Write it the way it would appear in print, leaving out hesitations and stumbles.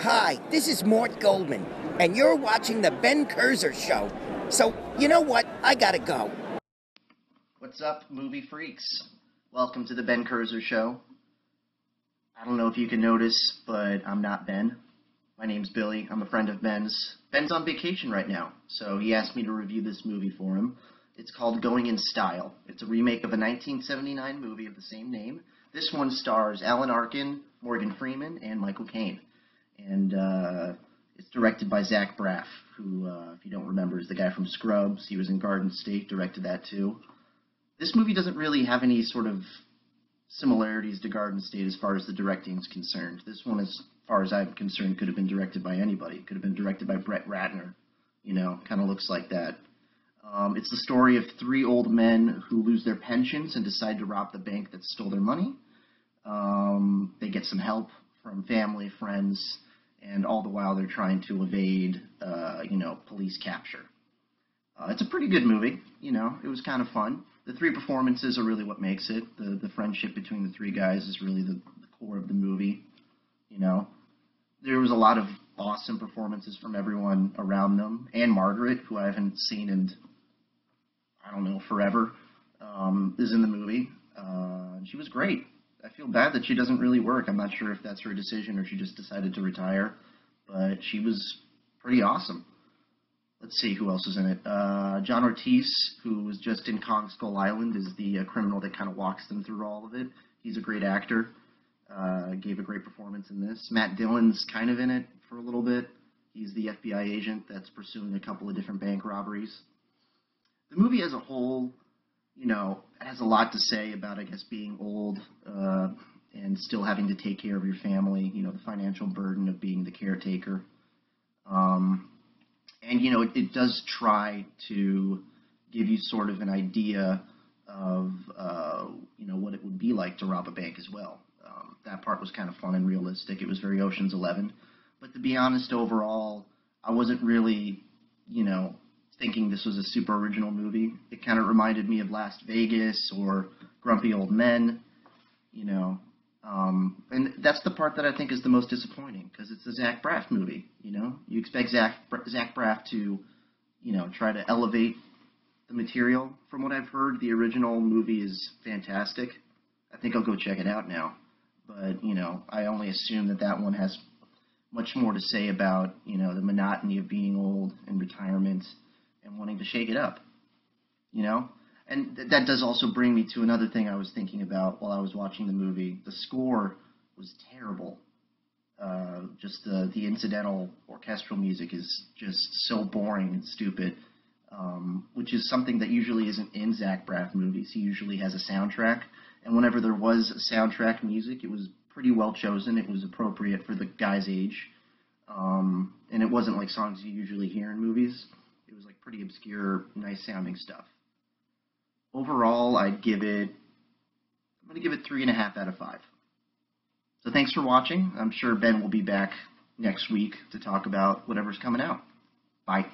Hi, this is Mort Goldman, and you're watching the Ben Kurzer Show. So, you know what? I gotta go. What's up, movie freaks? Welcome to the Ben Kurzer Show. I don't know if you can notice, but I'm not Ben. My name's Billy. I'm a friend of Ben's. Ben's on vacation right now, so he asked me to review this movie for him. It's called Going in Style. It's a remake of a 1979 movie of the same name. This one stars Alan Arkin, Morgan Freeman, and Michael Caine. And it's directed by Zach Braff, who, if you don't remember, is the guy from Scrubs. He was in Garden State, directed that too. This movie doesn't really have any sort of similarities to Garden State as far as the directing is concerned. This one, as far as I'm concerned, could have been directed by anybody. It could have been directed by Brett Ratner. You know, kind of looks like that. It's the story of three old men who lose their pensions and decide to rob the bank that stole their money. They get some help from family, friends, and all the while they're trying to evade, police capture. It's a pretty good movie, it was kind of fun. The three performances are really what makes it. The friendship between the three guys is really the core of the movie, There was a lot of awesome performances from everyone around them, and Margaret, who I haven't seen in, forever, is in the movie. She was great. I feel bad that she doesn't really work. I'm not sure if that's her decision or she just decided to retire, but she was pretty awesome. Let's see who else is in it. John Ortiz, who was just in Kong Skull Island, is the criminal that kind of walks them through all of it. He's a great actor. Gave a great performance in this. Matt Dillon's kind of in it for a little bit. He's the FBI agent that's pursuing a couple of different bank robberies. The movie as a whole, has a lot to say about, I guess, being old and still having to take care of your family, the financial burden of being the caretaker. It does try to give you sort of an idea of, what it would be like to rob a bank as well. That part was kind of fun and realistic. It was very Ocean's 11. But to be honest, overall, I wasn't really, thinking this was a super original movie. It kind of reminded me of Las Vegas or Grumpy Old Men, and that's the part that I think is the most disappointing, because it's a Zach Braff movie, You expect Zach Braff to, try to elevate the material. From what I've heard, the original movie is fantastic. I think I'll go check it out now. But, I only assume that one has much more to say about, the monotony of being old and retirement and wanting to shake it up, And that does also bring me to another thing I was thinking about while I was watching the movie. The score was terrible. Just the incidental orchestral music is just so boring and stupid, which is something that usually isn't in Zach Braff movies. He usually has a soundtrack, and whenever there was soundtrack music, it was pretty well chosen. It was appropriate for the guy's age, and it wasn't like songs you usually hear in movies. It was like pretty obscure, nice-sounding stuff. Overall, I'm going to give it 3.5 out of 5. So thanks for watching. I'm sure Ben will be back next week to talk about whatever's coming out. Bye.